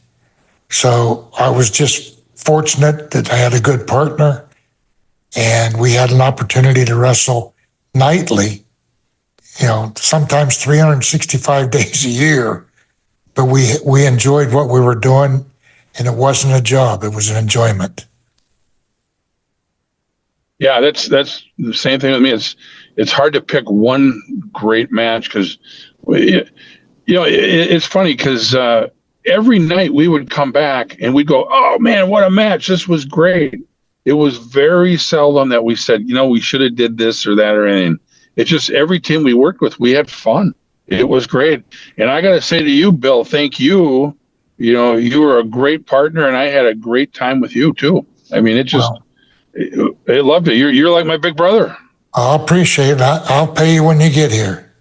So I was just fortunate that I had a good partner, and we had an opportunity to wrestle nightly, sometimes 365 days a year. But we enjoyed what we were doing, and it wasn't a job, it was an enjoyment. Yeah, that's the same thing with me. It's hard to pick one great match because, it's funny because every night we would come back and we'd go, oh man, what a match. This was great. It was very seldom that we said, we should have did this or that or anything. It's just every team we worked with, we had fun. It was great. And I got to say to you, Bill, thank you. You were a great partner, and I had a great time with you too. I mean, I loved it. You're like my big brother. I'll appreciate it. I'll pay you when you get here.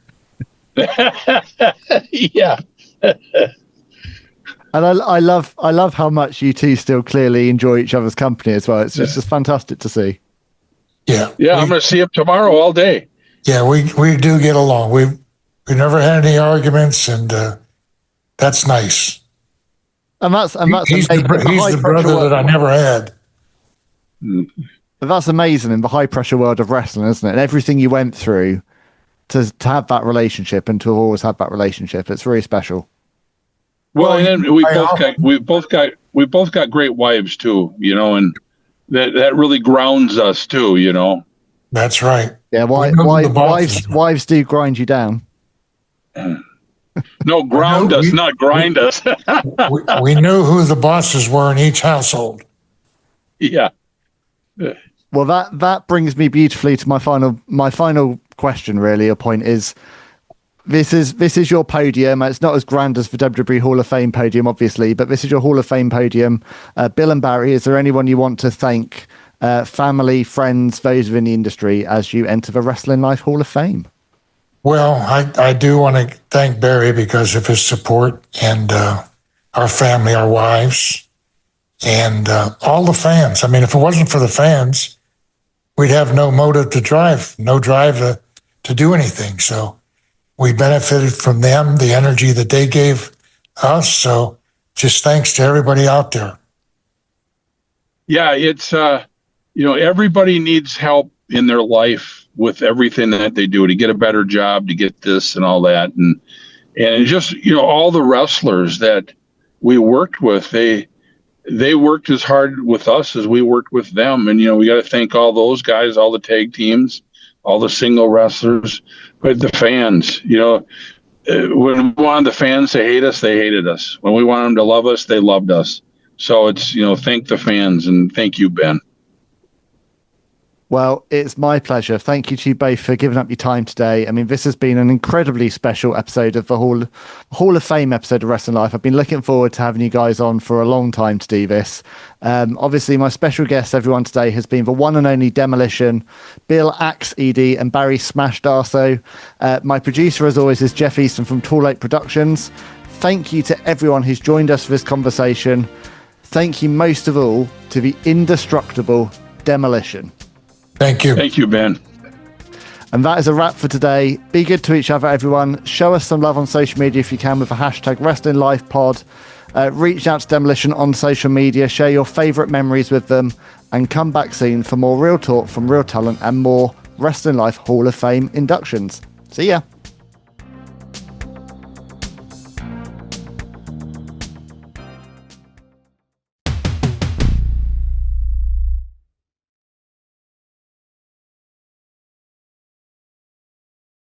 Yeah. And I love how much you two still clearly enjoy each other's company as well. It's just fantastic to see. Yeah. Yeah, I'm going to see him tomorrow all day. Yeah, we do get along. We never had any arguments, and that's nice. And that's he's the brother that I never had. But that's amazing in the high pressure world of wrestling, isn't it? And everything you went through to have that relationship and to have always had that relationship, it's really special. Well, and then we both got great wives too, and that really grounds us too, That's right. Yeah, wives do grind you down. No, ground us, not grind us. we knew who the bosses were in each household. Yeah. Well, that brings me beautifully to my final question. Really, a point is, this is your podium. It's not as grand as the WWE Hall of Fame podium, obviously, but this is your Hall of Fame podium. Bill and Barry, is there anyone you want to thank? Family, friends, those within the industry, as you enter the Wrestling Life Hall of Fame? Well, I do want to thank Barry because of his support, and our family, our wives, and all the fans. I mean, if it wasn't for the fans, we'd have no motive to drive, no drive to do anything. So we benefited from them, the energy that they gave us. So just thanks to everybody out there. Yeah, it's, everybody needs help in their life with everything that they do to get a better job, to get this and all that. And just, all the wrestlers that we worked with, they worked as hard with us as we worked with them. And, we got to thank all those guys, all the tag teams, all the single wrestlers, but the fans, when we wanted the fans to hate us, they hated us. When we wanted them to love us, they loved us. So it's, thank the fans, and thank you, Ben. Well, it's my pleasure. Thank you to you both for giving up your time today. I mean, this has been an incredibly special episode of the Hall of Fame episode of Wrestling Life. I've been looking forward to having you guys on for a long time to do this. Obviously, my special guest, everyone, today has been the one and only Demolition, Bill Axe Eadie and Barry Smash Darsow. My producer, as always, is Jeff Easton from Tall Lake Productions. Thank you to everyone who's joined us for this conversation. Thank you most of all to the indestructible Demolition. Thank you. Thank you, Ben. And that is a wrap for today. Be good to each other, everyone. Show us some love on social media if you can with the hashtag WrestlingLifePod. Reach out to Demolition on social media. Share your favourite memories with them. And come back soon for more real talk from real talent and more Wrestling Life Hall of Fame inductions. See ya.